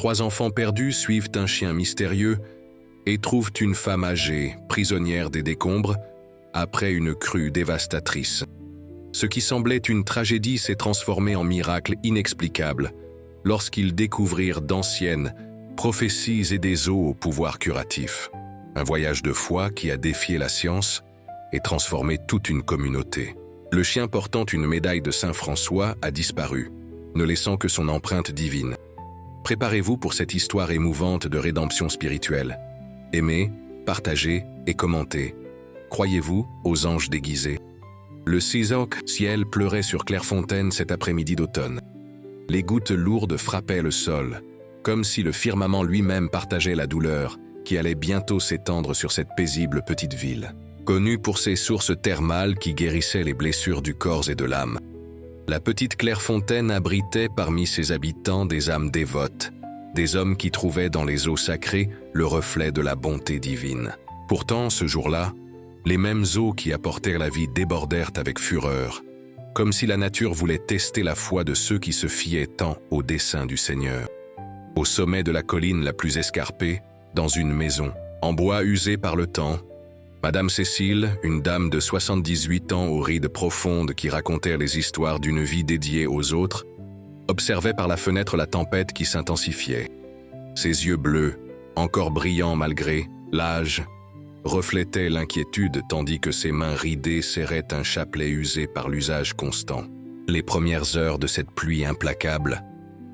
3 enfants perdus suivent un chien mystérieux et trouvent une femme âgée, prisonnière des décombres, après une crue dévastatrice. Ce qui semblait une tragédie s'est transformé en miracle inexplicable lorsqu'ils découvrirent d'anciennes prophéties et des eaux au pouvoir curatif. Un voyage de foi qui a défié la science et transformé toute une communauté. Le chien portant une médaille de Saint François a disparu, ne laissant que son empreinte divine. Préparez-vous pour cette histoire émouvante de rédemption spirituelle. Aimez, partagez et commentez. Croyez-vous aux anges déguisés? Le ciel pleurait sur Clairefontaine cet après-midi d'automne. Les gouttes lourdes frappaient le sol, comme si le firmament lui-même partageait la douleur qui allait bientôt s'étendre sur cette paisible petite ville, connue pour ses sources thermales qui guérissaient les blessures du corps et de l'âme. La petite Clairefontaine abritait parmi ses habitants des âmes dévotes, des hommes qui trouvaient dans les eaux sacrées le reflet de la bonté divine. Pourtant, ce jour-là, les mêmes eaux qui apportèrent la vie débordèrent avec fureur, comme si la nature voulait tester la foi de ceux qui se fiaient tant au dessein du Seigneur. Au sommet de la colline la plus escarpée, dans une maison, en bois usé par le temps, Madame Cécile, une dame de 78 ans aux rides profondes qui racontèrent les histoires d'une vie dédiée aux autres, observait par la fenêtre la tempête qui s'intensifiait. Ses yeux bleus, encore brillants malgré l'âge, reflétaient l'inquiétude tandis que ses mains ridées serraient un chapelet usé par l'usage constant. Les premières heures de cette pluie implacable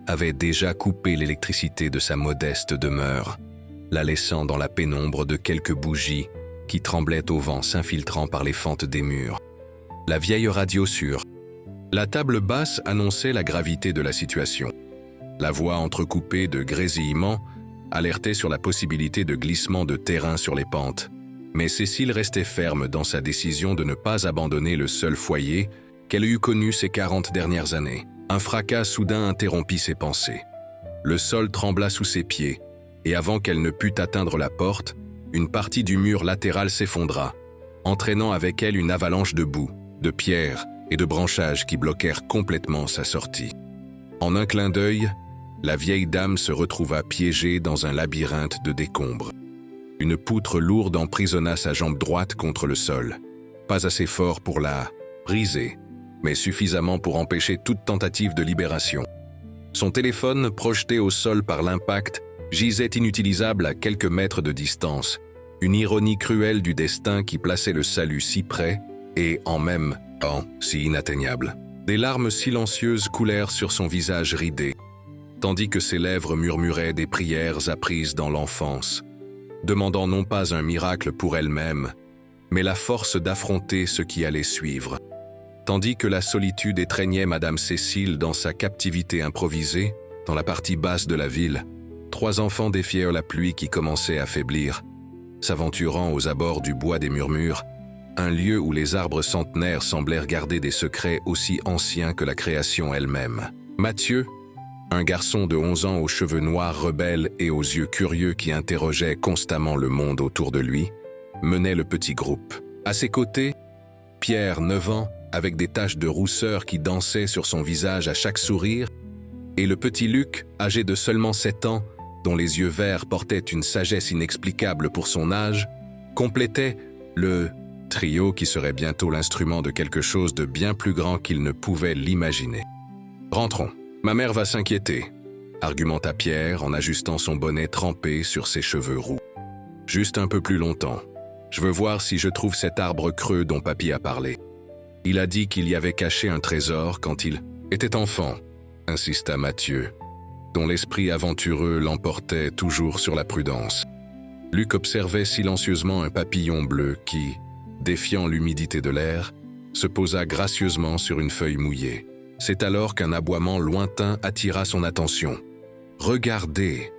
avaient déjà coupé l'électricité de sa modeste demeure, la laissant dans la pénombre de quelques bougies qui tremblaient au vent s'infiltrant par les fentes des murs. La vieille radio sur la table basse annonçait la gravité de la situation. La voix entrecoupée de grésillements alertait sur la possibilité de glissement de terrain sur les pentes. Mais Cécile restait ferme dans sa décision de ne pas abandonner le seul foyer qu'elle eût connu ces 40 dernières années. Un fracas soudain interrompit ses pensées. Le sol trembla sous ses pieds, et avant qu'elle ne pût atteindre la porte, une partie du mur latéral s'effondra, entraînant avec elle une avalanche de boue, de pierres et de branchages qui bloquèrent complètement sa sortie. En un clin d'œil, la vieille dame se retrouva piégée dans un labyrinthe de décombres. Une poutre lourde emprisonna sa jambe droite contre le sol, pas assez fort pour la briser, mais suffisamment pour empêcher toute tentative de libération. Son téléphone, projeté au sol par l'impact, gisait inutilisable à quelques mètres de distance, une ironie cruelle du destin qui plaçait le salut si près et, en même temps, si inatteignable. Des larmes silencieuses coulèrent sur son visage ridé, tandis que ses lèvres murmuraient des prières apprises dans l'enfance, demandant non pas un miracle pour elle-même, mais la force d'affronter ce qui allait suivre. Tandis que la solitude étreignait Madame Cécile dans sa captivité improvisée, dans la partie basse de la ville, 3 enfants défièrent la pluie qui commençait à faiblir, s'aventurant aux abords du bois des Murmures, un lieu où les arbres centenaires semblèrent garder des secrets aussi anciens que la création elle-même. Mathieu, un garçon de 11 ans aux cheveux noirs rebelles et aux yeux curieux qui interrogeaient constamment le monde autour de lui, menait le petit groupe. À ses côtés, Pierre, 9 ans, avec des taches de rousseur qui dansaient sur son visage à chaque sourire, et le petit Luc, âgé de seulement 7 ans, dont les yeux verts portaient une sagesse inexplicable pour son âge, complétaient le trio qui serait bientôt l'instrument de quelque chose de bien plus grand qu'il ne pouvait l'imaginer. « Rentrons, ma mère va s'inquiéter », argumenta Pierre en ajustant son bonnet trempé sur ses cheveux roux. « Juste un peu plus longtemps. Je veux voir si je trouve cet arbre creux dont papy a parlé. Il a dit qu'il y avait caché un trésor quand il était enfant, » insista Mathieu, dont l'esprit aventureux l'emportait toujours sur la prudence. Luc observait silencieusement un papillon bleu qui, défiant l'humidité de l'air, se posa gracieusement sur une feuille mouillée. C'est alors qu'un aboiement lointain attira son attention. « Regardez !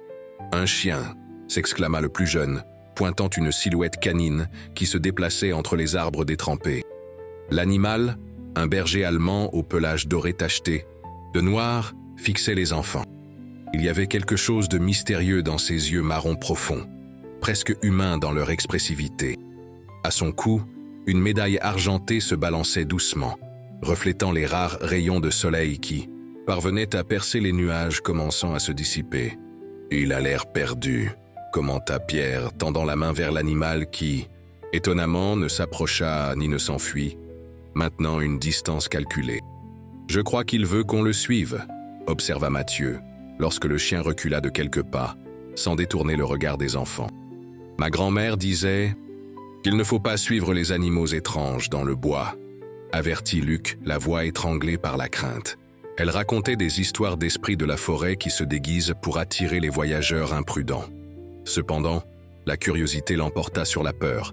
Un chien !» s'exclama le plus jeune, pointant une silhouette canine qui se déplaçait entre les arbres détrempés. L'animal, un berger allemand au pelage doré tacheté, de noir, fixait les enfants. Il y avait quelque chose de mystérieux dans ses yeux marron profonds, presque humains dans leur expressivité. À son cou, une médaille argentée se balançait doucement, reflétant les rares rayons de soleil qui parvenaient à percer les nuages commençant à se dissiper. Il a l'air perdu, commenta Pierre, tendant la main vers l'animal qui, étonnamment, ne s'approcha ni ne s'enfuit, maintenant une distance calculée. « Je crois qu'il veut qu'on le suive », observa Mathieu, lorsque le chien recula de quelques pas, sans détourner le regard des enfants. Ma grand-mère disait qu'il ne faut pas suivre les animaux étranges dans le bois, avertit Luc, la voix étranglée par la crainte. Elle racontait des histoires d'esprits de la forêt qui se déguisent pour attirer les voyageurs imprudents. Cependant, la curiosité l'emporta sur la peur,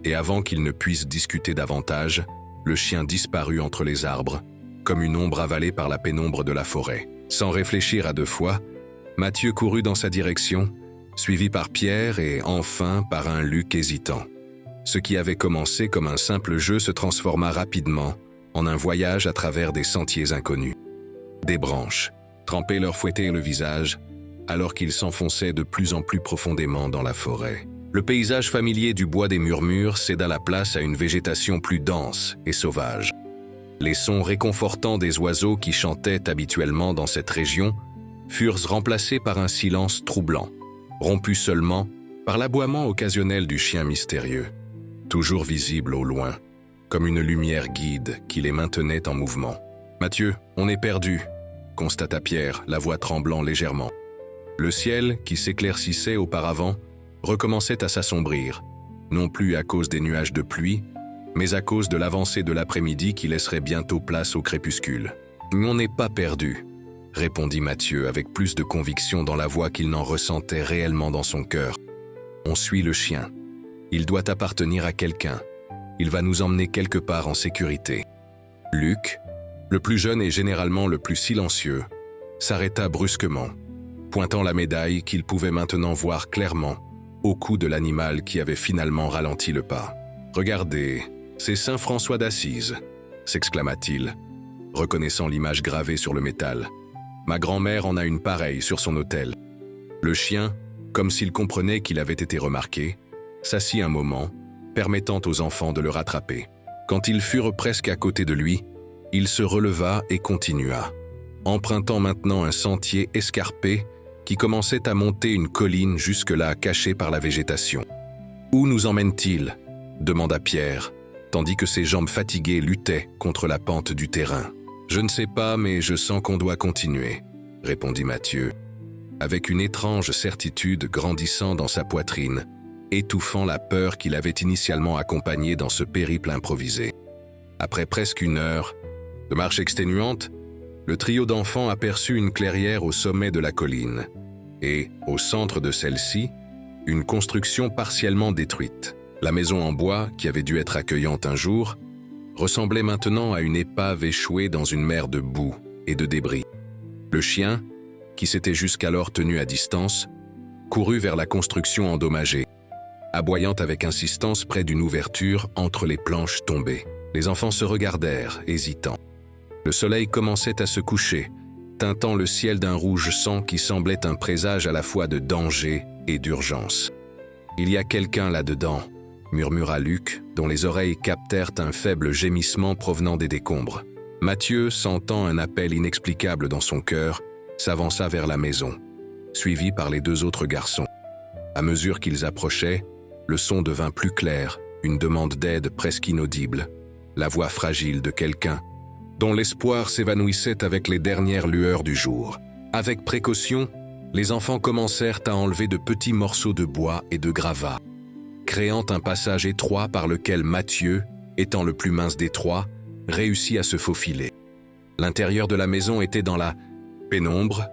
et avant qu'ils ne puissent discuter davantage, le chien disparut entre les arbres, comme une ombre avalée par la pénombre de la forêt. Sans réfléchir à deux fois, Mathieu courut dans sa direction, suivi par Pierre et enfin par un Luc hésitant. Ce qui avait commencé comme un simple jeu se transforma rapidement en un voyage à travers des sentiers inconnus. Des branches trempées leur fouettaient le visage, alors qu'ils s'enfonçaient de plus en plus profondément dans la forêt. Le paysage familier du bois des Murmures céda la place à une végétation plus dense et sauvage. Les sons réconfortants des oiseaux qui chantaient habituellement dans cette région furent remplacés par un silence troublant, rompu seulement par l'aboiement occasionnel du chien mystérieux, toujours visible au loin, comme une lumière guide qui les maintenait en mouvement. « Mathieu, on est perdu », constata Pierre, la voix tremblant légèrement. Le ciel, qui s'éclaircissait auparavant, recommençait à s'assombrir, non plus à cause des nuages de pluie, mais à cause de l'avancée de l'après-midi qui laisserait bientôt place au crépuscule. « On n'est pas perdu », répondit Mathieu avec plus de conviction dans la voix qu'il n'en ressentait réellement dans son cœur. « On suit le chien. Il doit appartenir à quelqu'un. Il va nous emmener quelque part en sécurité. » Luc, le plus jeune et généralement le plus silencieux, s'arrêta brusquement, pointant la médaille qu'il pouvait maintenant voir clairement au cou de l'animal qui avait finalement ralenti le pas. « Regardez, c'est Saint François d'Assise », s'exclama-t-il, reconnaissant l'image gravée sur le métal. « Ma grand-mère en a une pareille sur son autel. » Le chien, comme s'il comprenait qu'il avait été remarqué, s'assit un moment, permettant aux enfants de le rattraper. Quand ils furent presque à côté de lui, il se releva et continua, empruntant maintenant un sentier escarpé qui commençait à monter une colline jusque-là cachée par la végétation. « Où nous emmène-t-il » demanda Pierre, tandis que ses jambes fatiguées luttaient contre la pente du terrain. « Je ne sais pas, mais je sens qu'on doit continuer », répondit Mathieu, avec une étrange certitude grandissant dans sa poitrine, étouffant la peur qu'il avait initialement accompagnée dans ce périple improvisé. Après presque une heure de marche exténuante, le trio d'enfants aperçut une clairière au sommet de la colline, et, au centre de celle-ci, une construction partiellement détruite. La maison en bois, qui avait dû être accueillante un jour, ressemblait maintenant à une épave échouée dans une mer de boue et de débris. Le chien, qui s'était jusqu'alors tenu à distance, courut vers la construction endommagée, aboyant avec insistance près d'une ouverture entre les planches tombées. Les enfants se regardèrent, hésitants. Le soleil commençait à se coucher, teintant le ciel d'un rouge sang qui semblait un présage à la fois de danger et d'urgence. « Il y a quelqu'un là-dedans », murmura Luc, dont les oreilles captèrent un faible gémissement provenant des décombres. Mathieu, sentant un appel inexplicable dans son cœur, s'avança vers la maison, suivi par les deux autres garçons. À mesure qu'ils approchaient, le son devint plus clair, une demande d'aide presque inaudible, la voix fragile de quelqu'un dont l'espoir s'évanouissait avec les dernières lueurs du jour. Avec précaution, les enfants commencèrent à enlever de petits morceaux de bois et de gravats, créant un passage étroit par lequel Mathieu, étant le plus mince des trois, réussit à se faufiler. L'intérieur de la maison était dans la pénombre,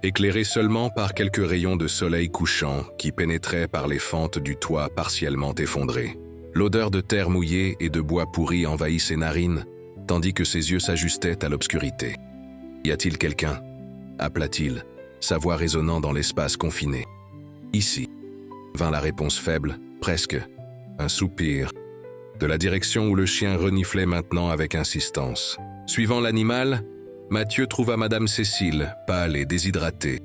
éclairé seulement par quelques rayons de soleil couchant qui pénétraient par les fentes du toit partiellement effondré. L'odeur de terre mouillée et de bois pourri envahit ses narines, tandis que ses yeux s'ajustaient à l'obscurité. « Y a-t-il quelqu'un » appela-t-il, sa voix résonnant dans l'espace confiné. « Ici » vint la réponse faible, presque un soupir, de la direction où le chien reniflait maintenant avec insistance. Suivant l'animal, Mathieu trouva Madame Cécile, pâle et déshydratée,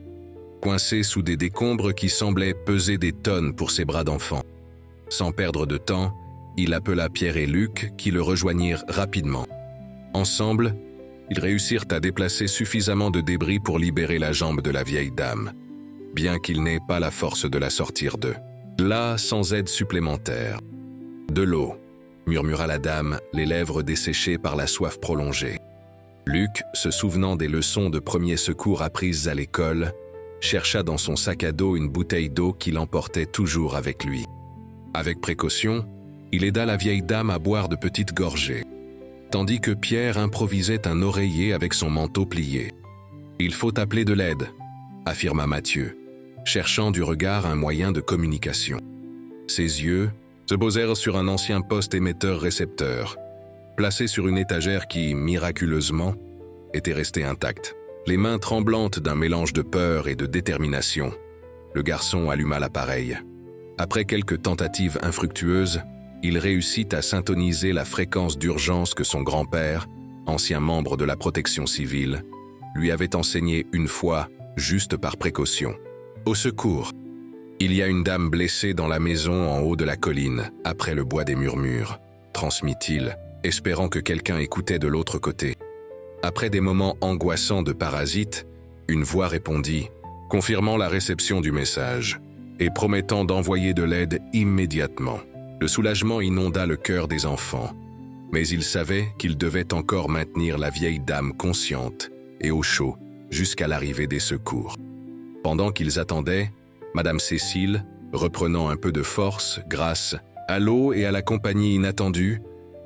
coincée sous des décombres qui semblaient peser des tonnes pour ses bras d'enfant. Sans perdre de temps, il appela Pierre et Luc qui le rejoignirent rapidement. Ensemble, ils réussirent à déplacer suffisamment de débris pour libérer la jambe de la vieille dame. bien qu'il n'ait pas la force de la sortir d'eux. Là, sans aide supplémentaire. De l'eau, murmura la dame, les lèvres desséchées par la soif prolongée. Luc, se souvenant des leçons de premier secours apprises à l'école, chercha dans son sac à dos une bouteille d'eau qu'il emportait toujours avec lui. Avec précaution, il aida la vieille dame à boire de petites gorgées, tandis que Pierre improvisait un oreiller avec son manteau plié. « Il faut appeler de l'aide », affirma Mathieu, cherchant du regard un moyen de communication. Ses yeux se posèrent sur un ancien poste émetteur-récepteur, placé sur une étagère qui, miraculeusement, était restée intacte. Les mains tremblantes d'un mélange de peur et de détermination, le garçon alluma l'appareil. Après quelques tentatives infructueuses, il réussit à syntoniser la fréquence d'urgence que son grand-père, ancien membre de la protection civile, lui avait enseignée une fois, juste par précaution. « Au secours! Il y a une dame blessée dans la maison en haut de la colline, après le bois des murmures, » transmit-il, espérant que quelqu'un écoutait de l'autre côté. Après des moments angoissants de parasite, une voix répondit, confirmant la réception du message et promettant d'envoyer de l'aide immédiatement. Le soulagement inonda le cœur des enfants, mais ils savaient qu'ils devaient encore maintenir la vieille dame consciente et au chaud jusqu'à l'arrivée des secours. Pendant qu'ils attendaient, Madame Cécile, reprenant un peu de force grâce à l'eau et à la compagnie inattendue,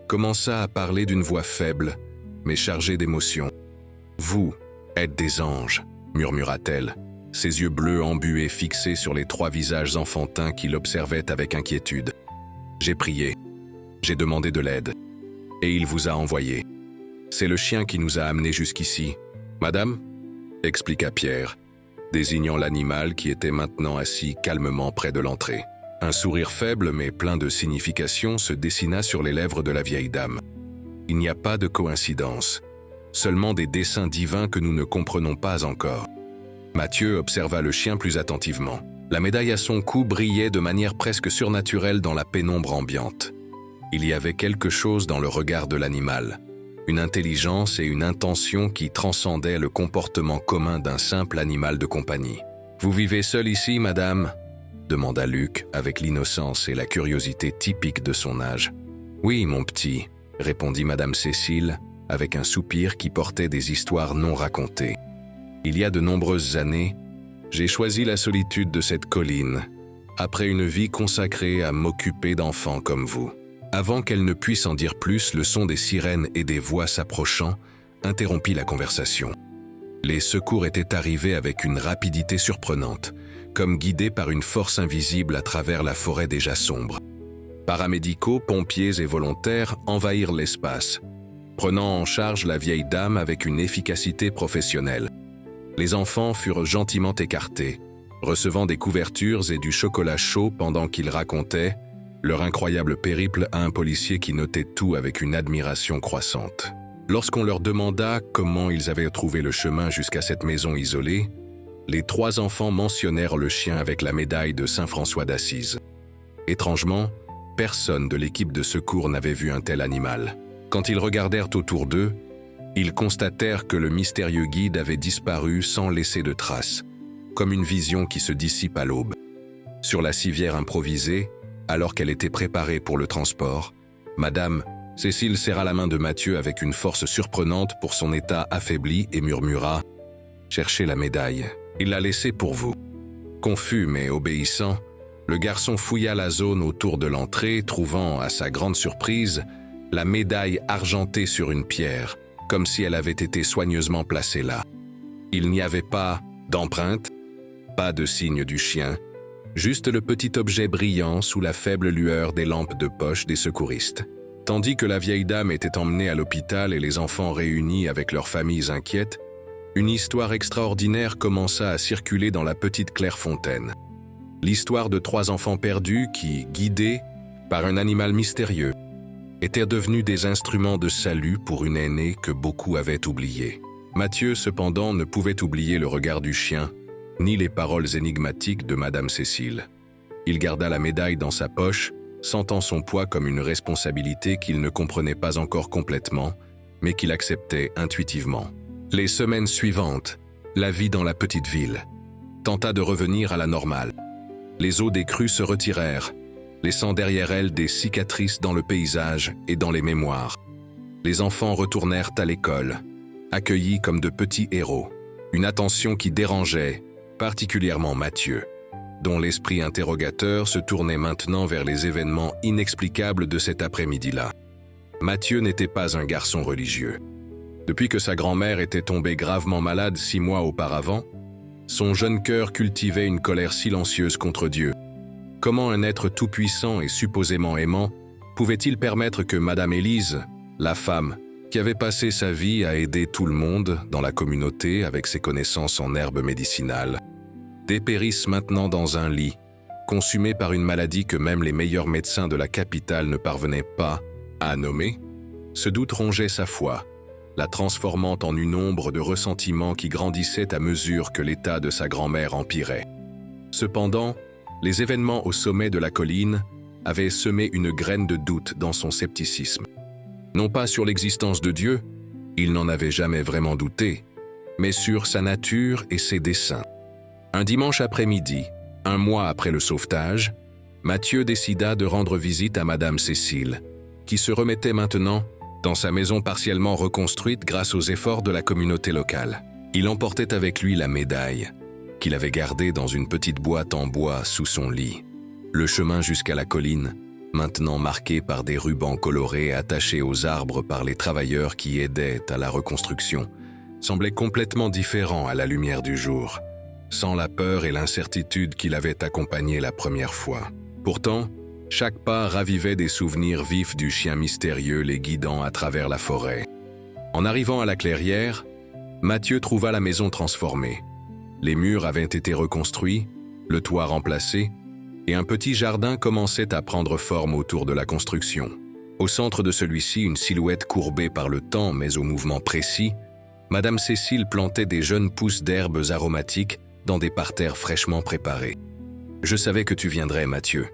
commença à parler d'une voix faible, mais chargée d'émotion. « Vous êtes des anges », murmura-t-elle, ses yeux bleus embués fixés sur les trois visages enfantins qui l'observaient avec inquiétude. « J'ai prié, j'ai demandé de l'aide, et il vous a envoyé. C'est le chien qui nous a amenés jusqu'ici. Madame ?» expliqua Pierre, désignant l'animal qui était maintenant assis calmement près de l'entrée. Un sourire faible mais plein de signification se dessina sur les lèvres de la vieille dame. Il n'y a pas de coïncidence, seulement des desseins divins que nous ne comprenons pas encore. Mathieu observa le chien plus attentivement. La médaille à son cou brillait de manière presque surnaturelle dans la pénombre ambiante. Il y avait quelque chose dans le regard de l'animal, une intelligence et une intention qui transcendaient le comportement commun d'un simple animal de compagnie. « Vous vivez seul ici, madame ?» demanda Luc avec l'innocence et la curiosité typique de son âge. « Oui, mon petit », répondit Madame Cécile avec un soupir qui portait des histoires non racontées. « Il y a de nombreuses années, j'ai choisi la solitude de cette colline, après une vie consacrée à m'occuper d'enfants comme vous. » Avant qu'elle ne puisse en dire plus, le son des sirènes et des voix s'approchant interrompit la conversation. Les secours étaient arrivés avec une rapidité surprenante, comme guidés par une force invisible à travers la forêt déjà sombre. Paramédicaux, pompiers et volontaires envahirent l'espace, prenant en charge la vieille dame avec une efficacité professionnelle. Les enfants furent gentiment écartés, recevant des couvertures et du chocolat chaud pendant qu'ils racontaient leur incroyable périple à un policier qui notait tout avec une admiration croissante. Lorsqu'on leur demanda comment ils avaient trouvé le chemin jusqu'à cette maison isolée, les trois enfants mentionnèrent le chien avec la médaille de Saint François d'Assise. Étrangement, personne de l'équipe de secours n'avait vu un tel animal. Quand ils regardèrent autour d'eux, ils constatèrent que le mystérieux guide avait disparu sans laisser de traces, comme une vision qui se dissipe à l'aube. Sur la civière improvisée, alors qu'elle était préparée pour le transport, Madame Cécile serra la main de Mathieu avec une force surprenante pour son état affaibli et murmura « Cherchez la médaille, il l'a laissée pour vous. » Confus mais obéissant, le garçon fouilla la zone autour de l'entrée, trouvant, à sa grande surprise, la médaille argentée sur une pierre, comme si elle avait été soigneusement placée là. Il n'y avait pas d'empreinte, pas de signe du chien, juste le petit objet brillant sous la faible lueur des lampes de poche des secouristes. Tandis que la vieille dame était emmenée à l'hôpital et les enfants réunis avec leurs familles inquiètes, une histoire extraordinaire commença à circuler dans la petite Clairefontaine. L'histoire de trois enfants perdus qui, guidés par un animal mystérieux, étaient devenus des instruments de salut pour une aînée que beaucoup avaient oubliée. Mathieu, cependant, ne pouvait oublier le regard du chien, ni les paroles énigmatiques de Madame Cécile. Il garda la médaille dans sa poche, sentant son poids comme une responsabilité qu'il ne comprenait pas encore complètement, mais qu'il acceptait intuitivement. Les semaines suivantes, la vie dans la petite ville. tenta de revenir à la normale. Les eaux des crues se retirèrent, laissant derrière elles des cicatrices dans le paysage et dans les mémoires. Les enfants retournèrent à l'école, accueillis comme de petits héros. Une attention qui dérangeait, particulièrement Mathieu, dont l'esprit interrogateur se tournait maintenant vers les événements inexplicables de cet après-midi-là. Mathieu n'était pas un garçon religieux. Depuis que sa grand-mère était tombée gravement malade 6 mois auparavant, son jeune cœur cultivait une colère silencieuse contre Dieu. Comment un être tout-puissant et supposément aimant pouvait-il permettre que Madame Élise, la femme, qui avait passé sa vie à aider tout le monde dans la communauté avec ses connaissances en herbes médicinales, dépérisse maintenant dans un lit, consumé par une maladie que même les meilleurs médecins de la capitale ne parvenaient pas à nommer? Ce doute rongeait sa foi, la transformant en une ombre de ressentiment qui grandissait à mesure que l'état de sa grand-mère empirait. Cependant, les événements au sommet de la colline avaient semé une graine de doute dans son scepticisme. Non pas sur l'existence de Dieu, il n'en avait jamais vraiment douté, mais sur sa nature et ses desseins. Un dimanche après-midi, 1 mois après le sauvetage, Mathieu décida de rendre visite à Madame Cécile, qui se remettait maintenant dans sa maison partiellement reconstruite grâce aux efforts de la communauté locale. Il emportait avec lui la médaille, qu'il avait gardée dans une petite boîte en bois sous son lit. Le chemin jusqu'à la colline, maintenant marqué par des rubans colorés attachés aux arbres par les travailleurs qui aidaient à la reconstruction, semblait complètement différent à la lumière du jour, sans la peur et l'incertitude qui l'avaient accompagné la première fois. Pourtant, chaque pas ravivait des souvenirs vifs du chien mystérieux les guidant à travers la forêt. En arrivant à la clairière, Mathieu trouva la maison transformée. Les murs avaient été reconstruits, le toit remplacé, et un petit jardin commençait à prendre forme autour de la construction. Au centre de celui-ci, une silhouette courbée par le temps mais au mouvement précis, Madame Cécile plantait des jeunes pousses d'herbes aromatiques dans des parterres fraîchement préparés. « Je savais que tu viendrais, Mathieu »,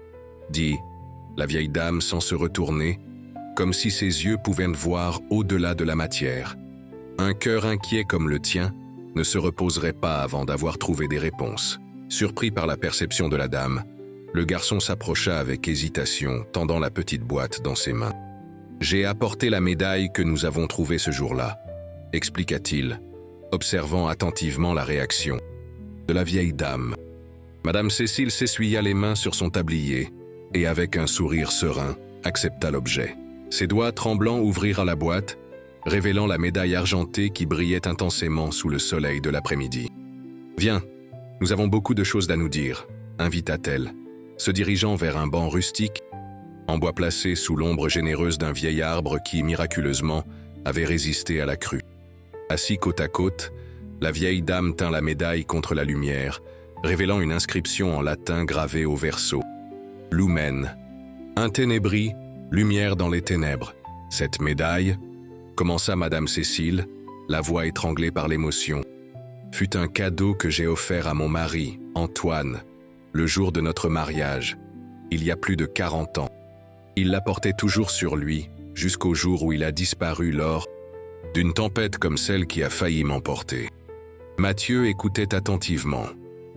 dit la vieille dame sans se retourner, comme si ses yeux pouvaient voir au-delà de la matière. Un cœur inquiet comme le tien ne se reposerait pas avant d'avoir trouvé des réponses. Surpris par la perception de la dame, le garçon s'approcha avec hésitation, tendant la petite boîte dans ses mains. « J'ai apporté la médaille que nous avons trouvée ce jour-là », expliqua-t-il, observant attentivement la réaction de la vieille dame. Madame Cécile s'essuya les mains sur son tablier et, avec un sourire serein, accepta l'objet. Ses doigts tremblants ouvrirent la boîte, révélant la médaille argentée qui brillait intensément sous le soleil de l'après-midi. « Viens, nous avons beaucoup de choses à nous dire », invita-t-elle, se dirigeant vers un banc rustique, en bois placé sous l'ombre généreuse d'un vieil arbre qui, miraculeusement, avait résisté à la crue. Assis côte à côte, la vieille dame tint la médaille contre la lumière, révélant une inscription en latin gravée au verso. « Lumen, inténébri, lumière dans les ténèbres. Cette médaille, commença Madame Cécile, la voix étranglée par l'émotion, fut un cadeau que j'ai offert à mon mari, Antoine, le jour de notre mariage, il y a plus de 40 ans. Il la portait toujours sur lui, jusqu'au jour où il a disparu lors d'une tempête comme celle qui a failli m'emporter. » Mathieu écoutait attentivement,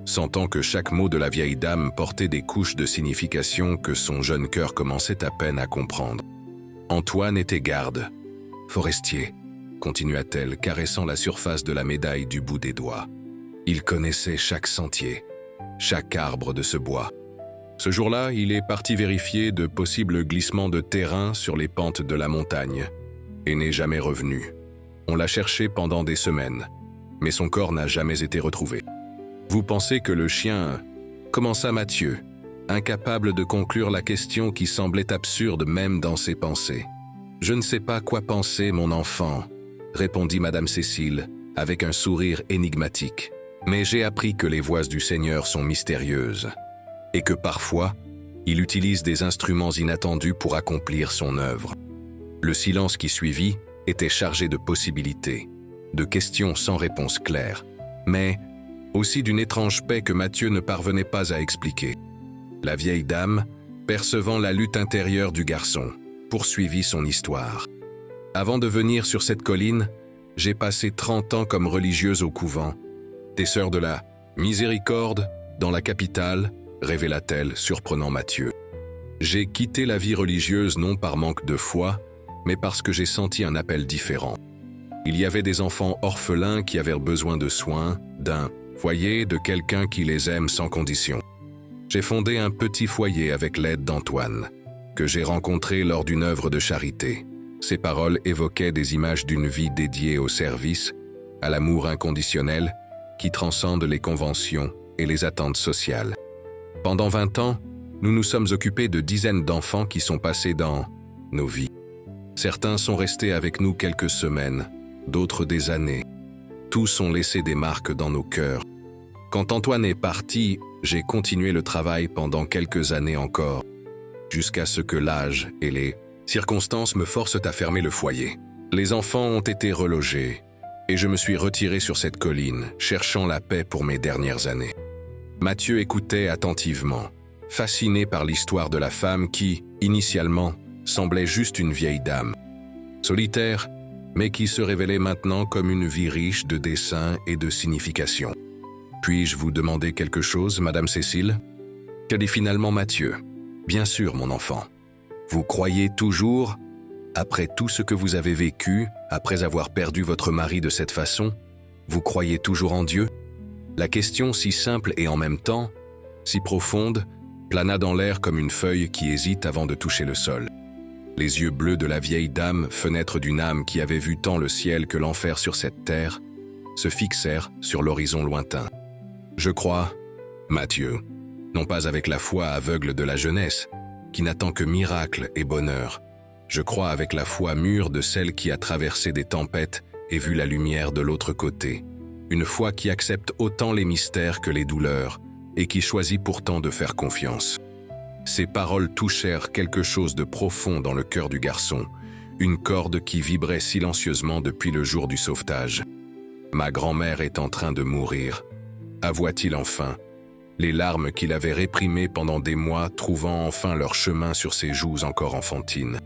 sentant que chaque mot de la vieille dame portait des couches de signification que son jeune cœur commençait à peine à comprendre. Antoine était garde, forestier, continua-t-elle, caressant la surface de la médaille du bout des doigts. Il connaissait chaque sentier, chaque arbre de ce bois. Ce jour-là, il est parti vérifier de possibles glissements de terrain sur les pentes de la montagne et n'est jamais revenu. On l'a cherché pendant des semaines, mais son corps n'a jamais été retrouvé. Vous pensez que le chien... commença Mathieu, incapable de conclure la question qui semblait absurde même dans ses pensées. Je ne sais pas quoi penser, mon enfant, répondit Madame Cécile, avec un sourire énigmatique. Mais j'ai appris que les voies du Seigneur sont mystérieuses, et que parfois, il utilise des instruments inattendus pour accomplir son œuvre. Le silence qui suivit était chargé de possibilités, de questions sans réponse claire, mais aussi d'une étrange paix que Mathieu ne parvenait pas à expliquer. La vieille dame, percevant la lutte intérieure du garçon, poursuivit son histoire. Avant de venir sur cette colline, j'ai passé 30 ans comme religieuse au couvent. Des sœurs de la Miséricorde, dans la capitale, révéla-t-elle, surprenant Mathieu. J'ai quitté la vie religieuse non par manque de foi, mais parce que j'ai senti un appel différent. Il y avait des enfants orphelins qui avaient besoin de soins, d'un foyer, de quelqu'un qui les aime sans condition. J'ai fondé un petit foyer avec l'aide d'Antoine, que j'ai rencontré lors d'une œuvre de charité. Ses paroles évoquaient des images d'une vie dédiée au service, à l'amour inconditionnel, qui transcende les conventions et les attentes sociales. Pendant 20 ans, nous nous sommes occupés de dizaines d'enfants qui sont passés dans nos vies. Certains sont restés avec nous quelques semaines, d'autres des années. Tous ont laissé des marques dans nos cœurs. Quand Antoine est parti, j'ai continué le travail pendant quelques années encore, jusqu'à ce que l'âge et les circonstances me forcent à fermer le foyer. Les enfants ont été relogés, et je me suis retiré sur cette colline, cherchant la paix pour mes dernières années. Mathieu écoutait attentivement, fasciné par l'histoire de la femme qui, initialement, semblait juste une vieille dame. Solitaire, mais qui se révélait maintenant comme une vie riche de desseins et de signification. « Puis-je vous demander quelque chose, Madame Cécile ?» Que dit finalement Mathieu. « Bien sûr, mon enfant. Vous croyez toujours, après tout ce que vous avez vécu, après avoir perdu votre mari de cette façon, vous croyez toujours en Dieu ?» La question si simple et en même temps, si profonde, plana dans l'air comme une feuille qui hésite avant de toucher le sol. Les yeux bleus de la vieille dame, fenêtre d'une âme qui avait vu tant le ciel que l'enfer sur cette terre, se fixèrent sur l'horizon lointain. Je crois, Mathieu, non pas avec la foi aveugle de la jeunesse, qui n'attend que miracle et bonheur. Je crois avec la foi mûre de celle qui a traversé des tempêtes et vu la lumière de l'autre côté. Une foi qui accepte autant les mystères que les douleurs et qui choisit pourtant de faire confiance. Ces paroles touchèrent quelque chose de profond dans le cœur du garçon, une corde qui vibrait silencieusement depuis le jour du sauvetage. « Ma grand-mère est en train de mourir », avoua-t-il enfin, les larmes qu'il avait réprimées pendant des mois trouvant enfin leur chemin sur ses joues encore enfantines.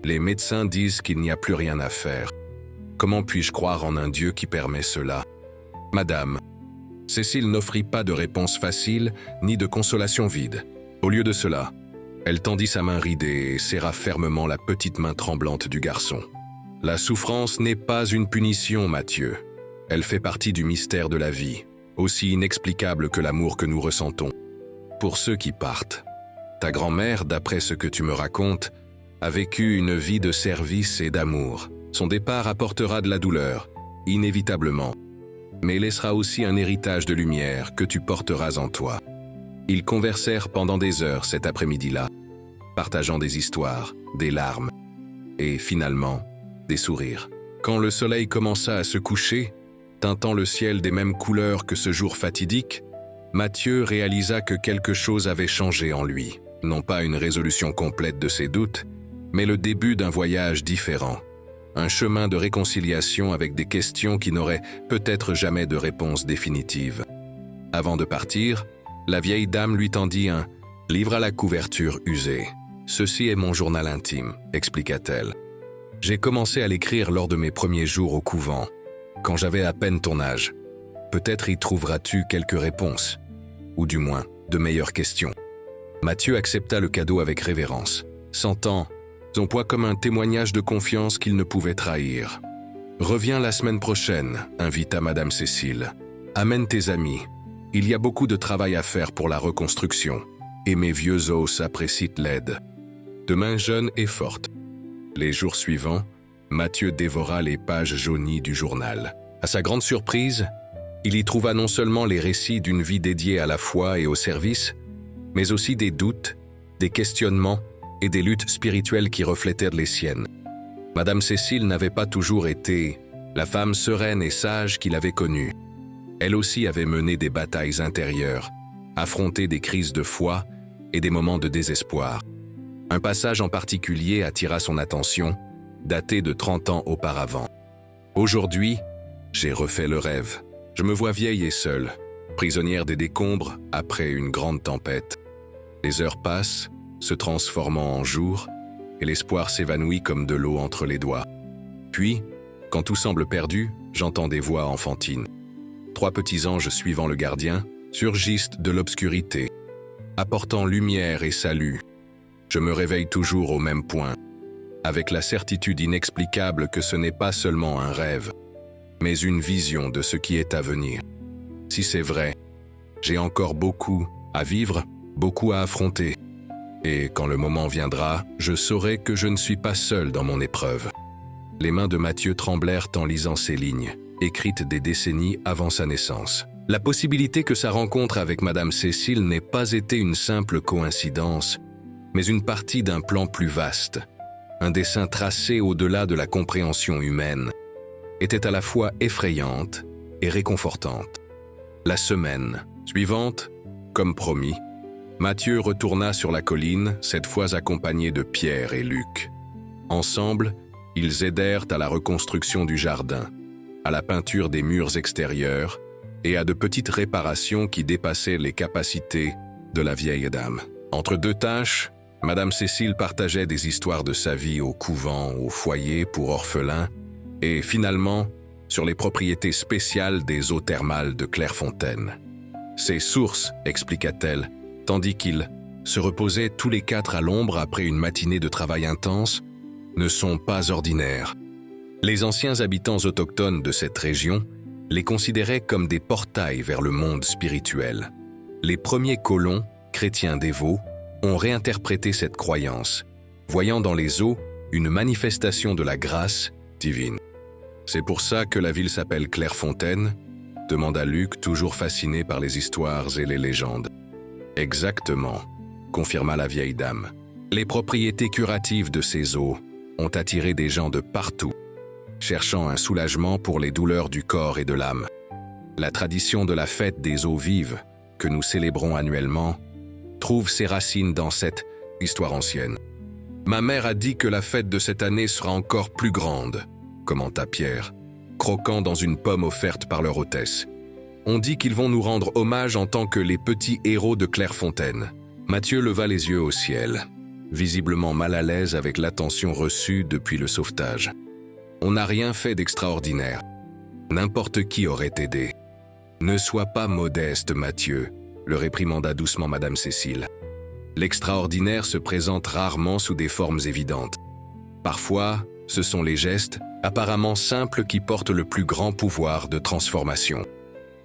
Les médecins disent qu'il n'y a plus rien à faire. Comment puis-je croire en un Dieu qui permet cela ? Madame, Cécile n'offrit pas de réponse facile ni de consolation vide. Au lieu de cela, elle tendit sa main ridée et serra fermement la petite main tremblante du garçon. La souffrance n'est pas une punition, Mathieu. Elle fait partie du mystère de la vie, aussi inexplicable que l'amour que nous ressentons. Pour ceux qui partent, ta grand-mère, d'après ce que tu me racontes, a vécu une vie de service et d'amour. Son départ apportera de la douleur, inévitablement, mais laissera aussi un héritage de lumière que tu porteras en toi. Ils conversèrent pendant des heures cet après-midi-là, partageant des histoires, des larmes et, finalement, des sourires. Quand le soleil commença à se coucher, teintant le ciel des mêmes couleurs que ce jour fatidique, Mathieu réalisa que quelque chose avait changé en lui. Non pas une résolution complète de ses doutes, mais le début d'un voyage différent. Un chemin de réconciliation avec des questions qui n'auraient peut-être jamais de réponse définitive. Avant de partir, la vieille dame lui tendit un livre à la couverture usée. « Ceci est mon journal intime », expliqua-t-elle. « J'ai commencé à l'écrire lors de mes premiers jours au couvent, quand j'avais à peine ton âge. Peut-être y trouveras-tu quelques réponses, ou du moins, de meilleures questions. » Mathieu accepta le cadeau avec révérence, sentant son poids comme un témoignage de confiance qu'il ne pouvait trahir. « Reviens la semaine prochaine », invita Madame Cécile. « Amène tes amis. Il y a beaucoup de travail à faire pour la reconstruction, et mes vieux os apprécient l'aide. » De main jeune et forte. Les jours suivants, Mathieu dévora les pages jaunies du journal. À sa grande surprise, il y trouva non seulement les récits d'une vie dédiée à la foi et au service, mais aussi des doutes, des questionnements et des luttes spirituelles qui reflétaient les siennes. Madame Cécile n'avait pas toujours été la femme sereine et sage qu'il avait connue. Elle aussi avait mené des batailles intérieures, affronté des crises de foi et des moments de désespoir. Un passage en particulier attira son attention, daté de 30 ans auparavant. « Aujourd'hui, j'ai refait le rêve. Je me vois vieille et seule, prisonnière des décombres après une grande tempête. Les heures passent, se transformant en jours, et l'espoir s'évanouit comme de l'eau entre les doigts. Puis, quand tout semble perdu, j'entends des voix enfantines. « 3 petits anges suivant le gardien surgissent de l'obscurité, apportant lumière et salut. Je me réveille toujours au même point, avec la certitude inexplicable que ce n'est pas seulement un rêve, mais une vision de ce qui est à venir. Si c'est vrai, j'ai encore beaucoup à vivre, beaucoup à affronter. Et quand le moment viendra, je saurai que je ne suis pas seul dans mon épreuve. Les mains de Mathieu tremblèrent en lisant ces lignes, écrites des décennies avant sa naissance. La possibilité que sa rencontre avec Madame Cécile n'ait pas été une simple coïncidence, mais une partie d'un plan plus vaste, un dessein tracé au-delà de la compréhension humaine, était à la fois effrayante et réconfortante. La semaine suivante, comme promis, Mathieu retourna sur la colline, cette fois accompagné de Pierre et Luc. Ensemble, ils aidèrent à la reconstruction du jardin, à la peinture des murs extérieurs et à de petites réparations qui dépassaient les capacités de la vieille dame. Entre 2 tâches, Madame Cécile partageait des histoires de sa vie au couvent, au foyer pour orphelins et finalement sur les propriétés spéciales des eaux thermales de Clairefontaine. Ces sources, expliqua-t-elle, tandis qu'ils se reposaient tous les 4 à l'ombre après une matinée de travail intense, ne sont pas ordinaires. Les anciens habitants autochtones de cette région les considéraient comme des portails vers le monde spirituel. Les premiers colons, chrétiens dévots, ont réinterprété cette croyance, voyant dans les eaux une manifestation de la grâce divine. C'est pour ça que la ville s'appelle Clairefontaine, demanda Luc, toujours fasciné par les histoires et les légendes. Exactement, confirma la vieille dame. Les propriétés curatives de ces eaux ont attiré des gens de partout, cherchant un soulagement pour les douleurs du corps et de l'âme. La tradition de la fête des eaux vives, que nous célébrons annuellement, trouve ses racines dans cette histoire ancienne. Ma mère a dit que la fête de cette année sera encore plus grande, commenta Pierre, croquant dans une pomme offerte par leur hôtesse. On dit qu'ils vont nous rendre hommage en tant que les petits héros de Clairefontaine. Mathieu leva les yeux au ciel, visiblement mal à l'aise avec l'attention reçue depuis le sauvetage. On n'a rien fait d'extraordinaire. N'importe qui aurait aidé. Ne sois pas modeste, Mathieu, le réprimanda doucement Madame Cécile. L'extraordinaire se présente rarement sous des formes évidentes. Parfois, ce sont les gestes, apparemment simples, qui portent le plus grand pouvoir de transformation.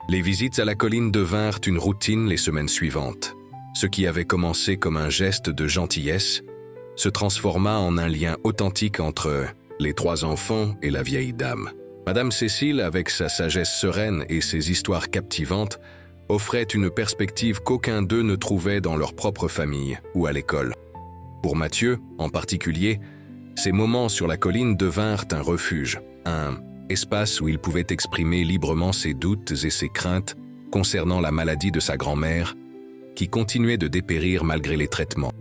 Les visites à la colline devinrent une routine les semaines suivantes. Ce qui avait commencé comme un geste de gentillesse se transforma en un lien authentique entre les 3 enfants et la vieille dame. Madame Cécile, avec sa sagesse sereine et ses histoires captivantes, offrait une perspective qu'aucun d'eux ne trouvait dans leur propre famille ou à l'école. Pour Mathieu, en particulier, ces moments sur la colline devinrent un refuge, un espace où il pouvait exprimer librement ses doutes et ses craintes concernant la maladie de sa grand-mère, qui continuait de dépérir malgré les traitements.